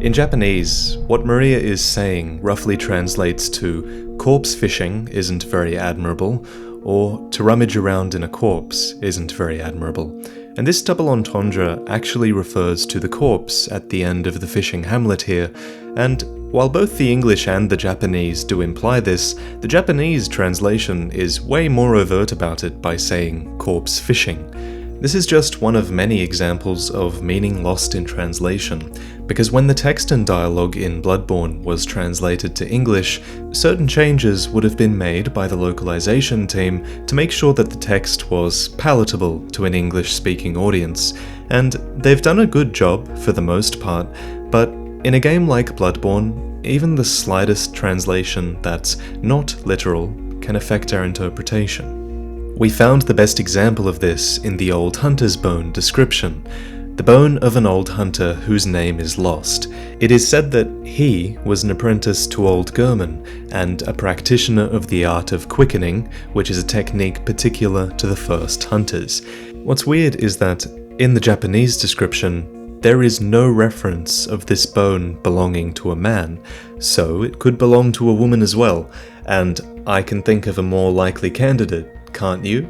In Japanese, what Maria is saying roughly translates to corpse fishing isn't very admirable, or to rummage around in a corpse isn't very admirable. And this double entendre actually refers to the corpse at the end of the fishing hamlet here, and while both the English and the Japanese do imply this, the Japanese translation is way more overt about it by saying corpse fishing. This is just one of many examples of meaning lost in translation, because when the text and dialogue in Bloodborne was translated to English, certain changes would have been made by the localization team to make sure that the text was palatable to an English-speaking audience, and they've done a good job for the most part, but in a game like Bloodborne, even the slightest translation that's not literal can affect our interpretation. We found the best example of this in the Old Hunter's Bone description, the bone of an old hunter whose name is lost. It is said that he was an apprentice to Old German and a practitioner of the art of quickening, which is a technique particular to the first hunters. What's weird is that in the Japanese description, there is no reference of this bone belonging to a man, so it could belong to a woman as well, and I can think of a more likely candidate, can't you?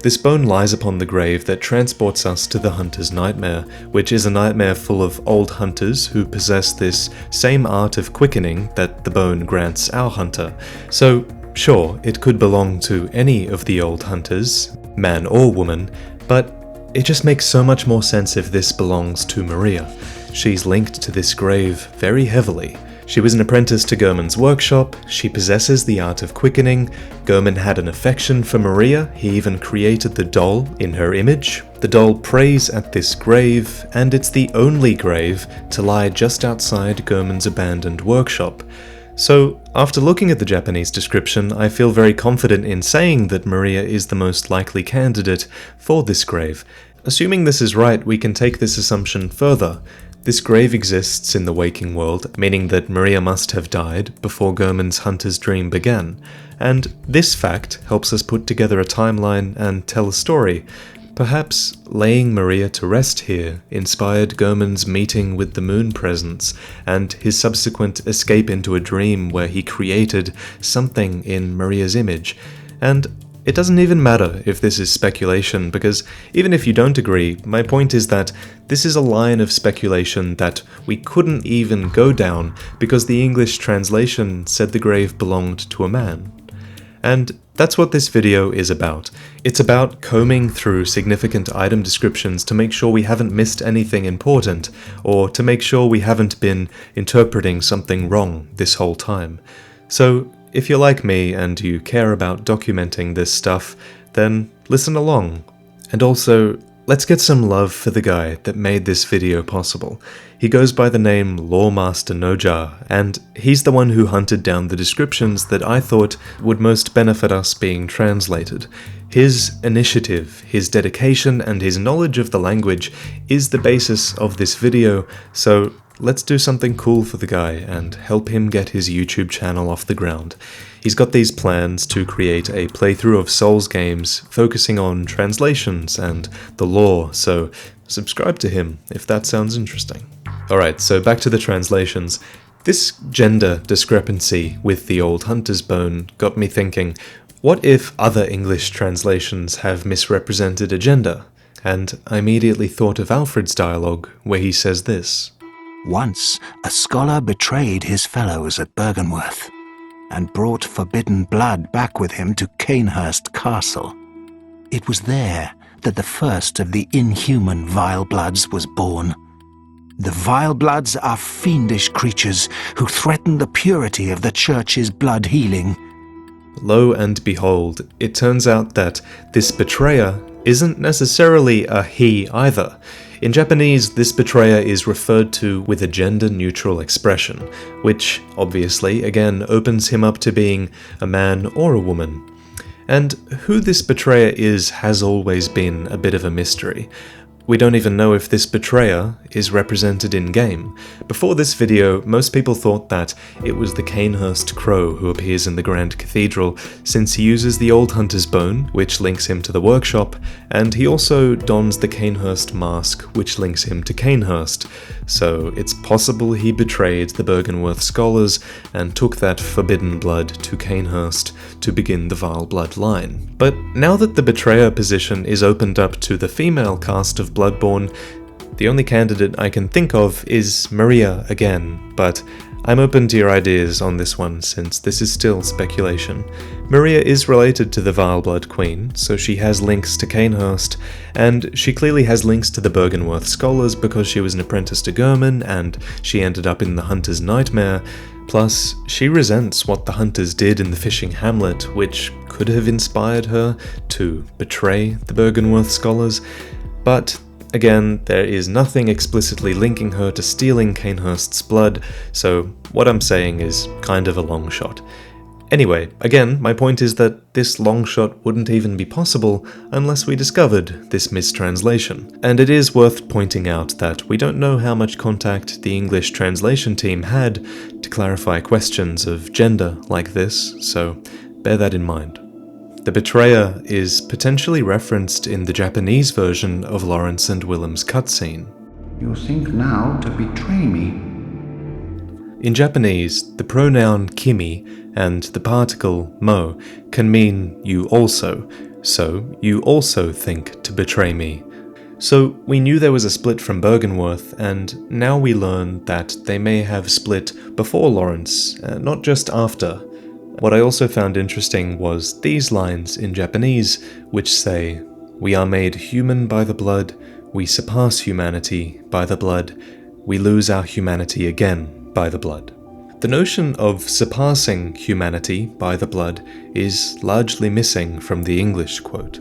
This bone lies upon the grave that transports us to the hunter's nightmare, which is a nightmare full of old hunters who possess this same art of quickening that the bone grants our hunter. So, sure, it could belong to any of the old hunters, man or woman, but it just makes so much more sense if this belongs to Maria. She's linked to this grave very heavily. She was an apprentice to German's workshop, she possesses the art of quickening, German had an affection for Maria, he even created the doll in her image. The doll prays at this grave, and it's the only grave to lie just outside German's abandoned workshop. So, after looking at the Japanese description, I feel very confident in saying that Maria is the most likely candidate for this grave. Assuming this is right, we can take this assumption further. This grave exists in the waking world, meaning that Maria must have died before German's hunter's dream began, and this fact helps us put together a timeline and tell a story. Perhaps laying Maria to rest here inspired German's meeting with the moon presence, and his subsequent escape into a dream where he created something in Maria's image. And it doesn't even matter if this is speculation, because even if you don't agree, my point is that this is a line of speculation that we couldn't even go down because the English translation said the grave belonged to a man. And that's what this video is about. It's about combing through significant item descriptions to make sure we haven't missed anything important, or to make sure we haven't been interpreting something wrong this whole time. So, if you're like me and you care about documenting this stuff, then listen along. And also, let's get some love for the guy that made this video possible. He goes by the name Lawmaster Nojar, and he's the one who hunted down the descriptions that I thought would most benefit us being translated. His initiative, his dedication, and his knowledge of the language is the basis of this video, so let's do something cool for the guy and help him get his YouTube channel off the ground. He's got these plans to create a playthrough of Souls games focusing on translations and the lore, so subscribe to him if that sounds interesting. Alright, so back to the translations. This gender discrepancy with the Old Hunter's Bone got me thinking, what if other English translations have misrepresented a gender? And I immediately thought of Alfred's dialogue, where he says this. Once a scholar betrayed his fellows at Byrgenwerth, and brought forbidden blood back with him to Cainhurst Castle. It was there that the first of the inhuman vile bloods was born. The vile bloods are fiendish creatures who threaten the purity of the Church's blood healing. Lo and behold, it turns out that this betrayer isn't necessarily a he either. In Japanese, this betrayer is referred to with a gender-neutral expression, which, obviously, again opens him up to being a man or a woman. And who this betrayer is has always been a bit of a mystery. We don't even know if this betrayer is represented in-game. Before this video, most people thought that it was the Cainhurst Crow who appears in the Grand Cathedral, since he uses the Old Hunter's Bone, which links him to the workshop, and he also dons the Cainhurst mask, which links him to Cainhurst. So it's possible he betrayed the Byrgenwerth scholars and took that forbidden blood to Cainhurst to begin the vile bloodline. But now that the betrayer position is opened up to the female cast of Bloodborne, the only candidate I can think of is Maria again, but I'm open to your ideas on this one since this is still speculation. Maria is related to the Vile Blood Queen, so she has links to Cainhurst, and she clearly has links to the Byrgenwerth scholars because she was an apprentice to German and she ended up in the Hunter's Nightmare. Plus, she resents what the Hunters did in the fishing hamlet, which could have inspired her to betray the Byrgenwerth scholars. But again, there is nothing explicitly linking her to stealing Cainhurst's blood, so what I'm saying is kind of a long shot. Anyway, again, my point is that this long shot wouldn't even be possible unless we discovered this mistranslation. And it is worth pointing out that we don't know how much contact the English translation team had to clarify questions of gender like this, so bear that in mind. The betrayer is potentially referenced in the Japanese version of Lawrence and Willem's cutscene. You think now to betray me? In Japanese, the pronoun kimi and the particle mo can mean you also, so you also think to betray me. So we knew there was a split from Byrgenwerth, and now we learn that they may have split before Lawrence, not just after. What I also found interesting was these lines in Japanese, which say, "We are made human by the blood, we surpass humanity by the blood, we lose our humanity again by the blood." The notion of surpassing humanity by the blood is largely missing from the English quote.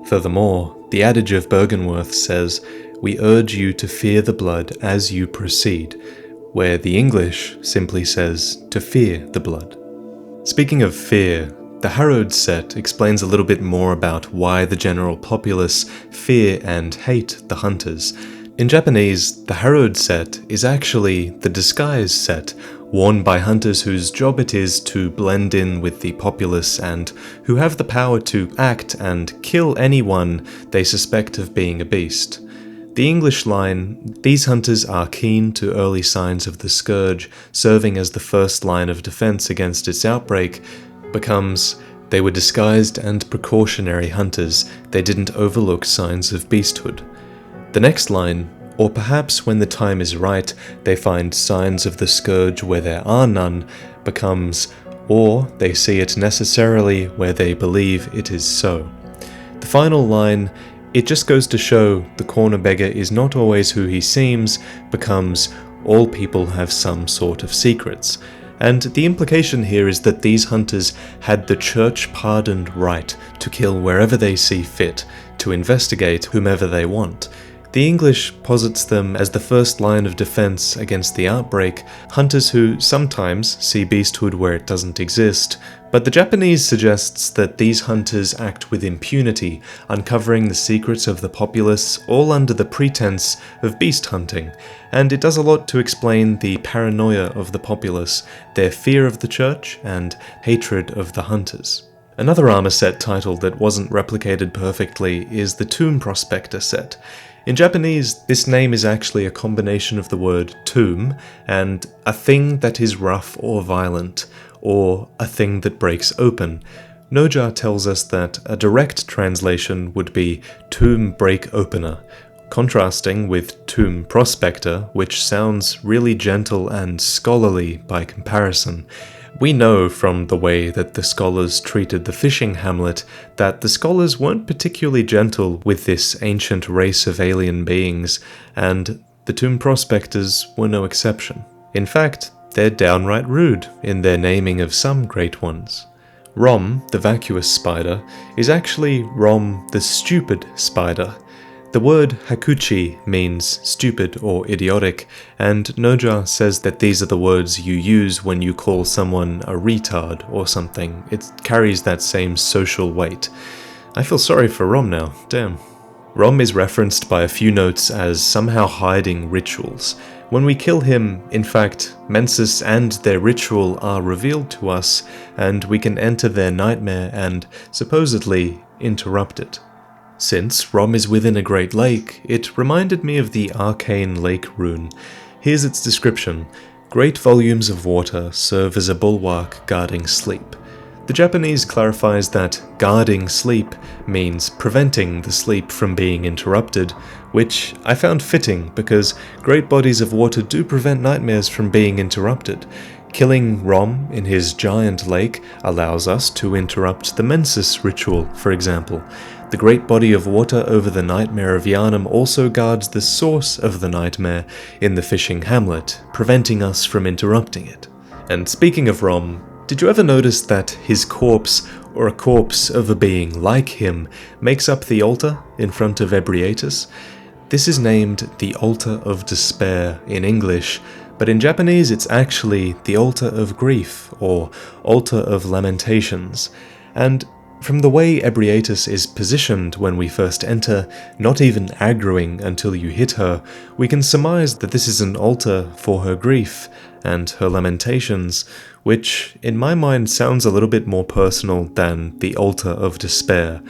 Furthermore, the adage of Byrgenwerth says, "We urge you to fear the blood as you proceed," where the English simply says to fear the blood. Speaking of fear, the Harrowed set explains a little bit more about why the general populace fear and hate the hunters. In Japanese, the Harrowed set is actually the disguise set, worn by hunters whose job it is to blend in with the populace and who have the power to act and kill anyone they suspect of being a beast. The English line, "These hunters are keen to early signs of the scourge, serving as the first line of defense against its outbreak," becomes, "They were disguised and precautionary hunters, they didn't overlook signs of beasthood." The next line, "Or perhaps when the time is right, they find signs of the scourge where there are none," becomes, "Or they see it necessarily where they believe it is so." The final line, "It just goes to show the corner beggar is not always who he seems," becomes, "All people have some sort of secrets." And the implication here is that these hunters had the church-pardoned right to kill wherever they see fit, to investigate whomever they want. The English posits them as the first line of defense against the outbreak, hunters who sometimes see beasthood where it doesn't exist, but the Japanese suggests that these hunters act with impunity, uncovering the secrets of the populace, all under the pretense of beast hunting, and it does a lot to explain the paranoia of the populace, their fear of the church, and hatred of the hunters. Another armor set title that wasn't replicated perfectly is the Tomb Prospector set. In Japanese, this name is actually a combination of the word tomb and a thing that is rough or violent, or a thing that breaks open. Noja tells us that a direct translation would be tomb break opener, contrasting with tomb prospector, which sounds really gentle and scholarly by comparison. We know from the way that the scholars treated the fishing hamlet that the scholars weren't particularly gentle with this ancient race of alien beings, and the tomb prospectors were no exception. In fact, they're downright rude in their naming of some great ones. Rom, the vacuous spider, is actually Rom, the stupid spider. The word hakuchi means stupid or idiotic, and Noja says that these are the words you use when you call someone a retard or something. It carries that same social weight. I feel sorry for Rom now, damn. Rom is referenced by a few notes as somehow hiding rituals. When we kill him, in fact, Mensis and their ritual are revealed to us, and we can enter their nightmare and, supposedly, interrupt it. Since Rom is within a great lake, it reminded me of the arcane lake rune. Here's its description. Great volumes of water serve as a bulwark guarding sleep. The Japanese clarifies that guarding sleep means preventing the sleep from being interrupted, which I found fitting because great bodies of water do prevent nightmares from being interrupted. Killing Rom in his giant lake allows us to interrupt the Mensis ritual, for example. The great body of water over the nightmare of Yharnam also guards the source of the nightmare in the fishing hamlet, preventing us from interrupting it. And speaking of Rom, did you ever notice that his corpse, or a corpse of a being like him, makes up the altar in front of Ebrietas? This is named the Altar of Despair in English, but in Japanese it's actually the Altar of Grief, or Altar of Lamentations. And from the way Ebrietas is positioned when we first enter, not even aggroing until you hit her, we can surmise that this is an altar for her grief and her lamentations, which in my mind sounds a little bit more personal than the Altar of Despair.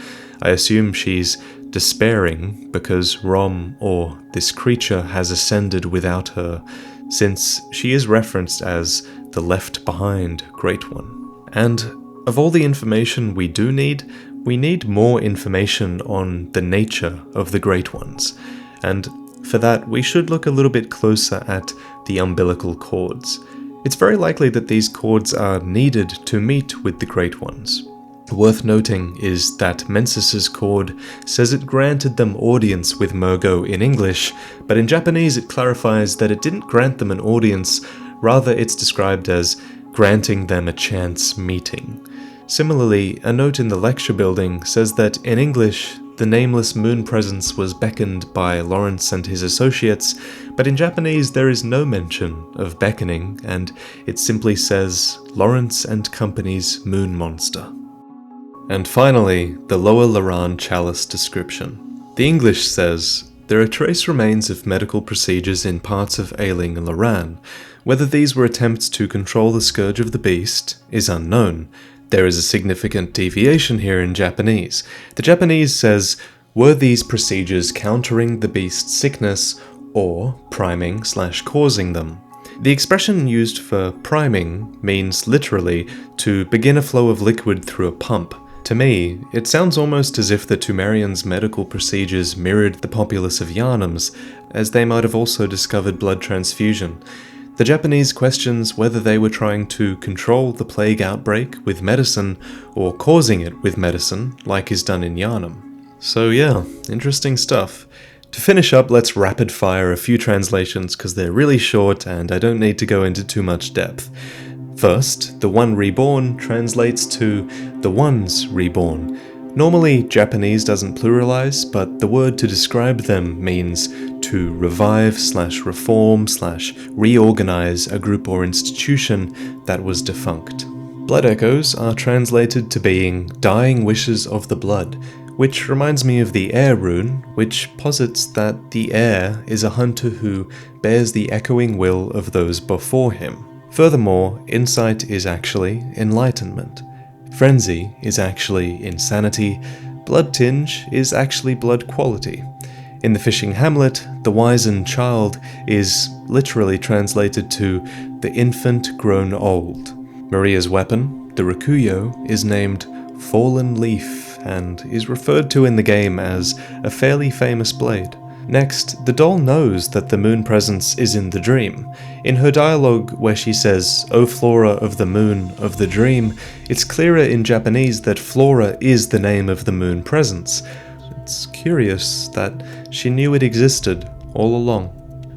I assume she's despairing because Rom, or this creature, has ascended without her, since she is referenced as the Left Behind Great One. And of all the information we do need, we need more information on the nature of the Great Ones, and for that we should look a little bit closer at the umbilical cords. It's very likely that these cords are needed to meet with the Great Ones. Worth noting is that Mensis's cord says it granted them audience with Murgo in English, but in Japanese it clarifies that it didn't grant them an audience, rather it's described as granting them a chance meeting. Similarly, a note in the lecture building says that in English, the nameless moon presence was beckoned by Lawrence and his associates, but in Japanese there is no mention of beckoning, and it simply says Lawrence and Company's moon monster. And finally, the Lower Loran chalice description. The English says, there are trace remains of medical procedures in parts of Ailing and Loran. Whether these were attempts to control the scourge of the beast is unknown. There is a significant deviation here in Japanese. The Japanese says, were these procedures countering the beast's sickness or priming/causing them? The expression used for priming means literally to begin a flow of liquid through a pump. To me, it sounds almost as if the Tumerians' medical procedures mirrored the populace of Yharnam's, as they might have also discovered blood transfusion. The Japanese questions whether they were trying to control the plague outbreak with medicine, or causing it with medicine, like is done in Yharnam. So yeah, interesting stuff. To finish up, let's rapid fire a few translations because they're really short and I don't need to go into too much depth. First, the One Reborn translates to the Ones Reborn. Normally, Japanese doesn't pluralize, but the word to describe them means to revive/reform/reorganize a group or institution that was defunct. Blood echoes are translated to being dying wishes of the blood, which reminds me of the air rune, which posits that the air is a hunter who bears the echoing will of those before him. Furthermore, insight is actually enlightenment. Frenzy is actually insanity. Blood tinge is actually blood quality. In the fishing hamlet, the wizened child is literally translated to the infant grown old. Maria's weapon, the Rakuyo, is named Fallen Leaf and is referred to in the game as a fairly famous blade. Next, the doll knows that the moon presence is in the dream. In her dialogue where she says, "O Flora of the moon of the dream," it's clearer in Japanese that Flora is the name of the moon presence. It's curious that she knew it existed all along.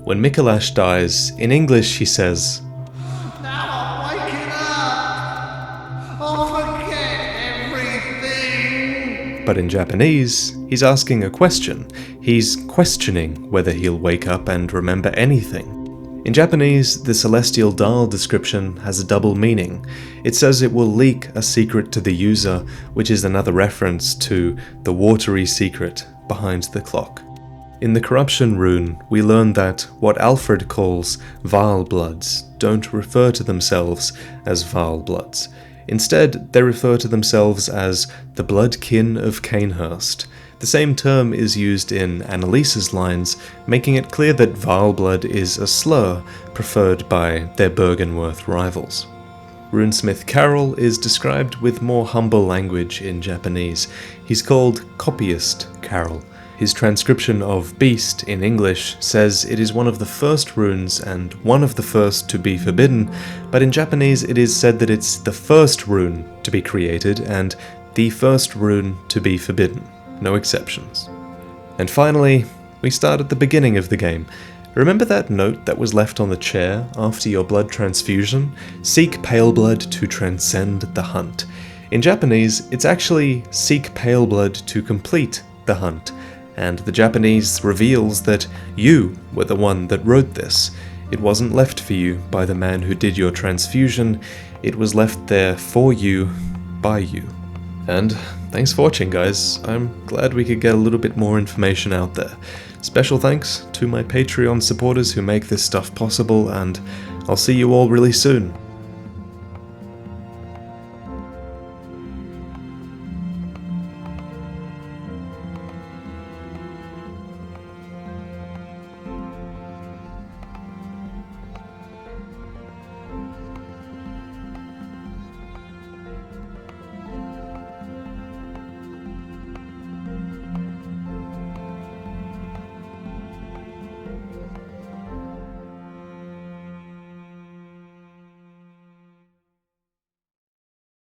When Nicolas dies, in English she says, Now I'm waking up! I'll forget everything! but in Japanese, he's asking a question. He's questioning whether he'll wake up and remember anything. In Japanese, the celestial doll description has a double meaning. It says it will leak a secret to the user, which is another reference to the watery secret behind the clock. In the Corruption rune, we learn that what Alfred calls vile bloods don't refer to themselves as vile bloods. Instead, they refer to themselves as the blood kin of Cainhurst. The same term is used in Annalise's lines, making it clear that vile blood is a slur preferred by their Byrgenwerth rivals. Runesmith Carol is described with more humble language in Japanese. He's called Copyist Carol. His transcription of Beast in English says it is one of the first runes and one of the first to be forbidden, but in Japanese it is said that it's the first rune to be created and the first rune to be forbidden. No exceptions. And finally, we start at the beginning of the game. Remember that note that was left on the chair after your blood transfusion? Seek pale blood to transcend the hunt. In Japanese, it's actually seek pale blood to complete the hunt. And the Japanese reveals that you were the one that wrote this. It wasn't left for you by the man who did your transfusion, it was left there for you, by you. And thanks for watching, guys. I'm glad we could get a little bit more information out there. Special thanks to my Patreon supporters who make this stuff possible, and I'll see you all really soon.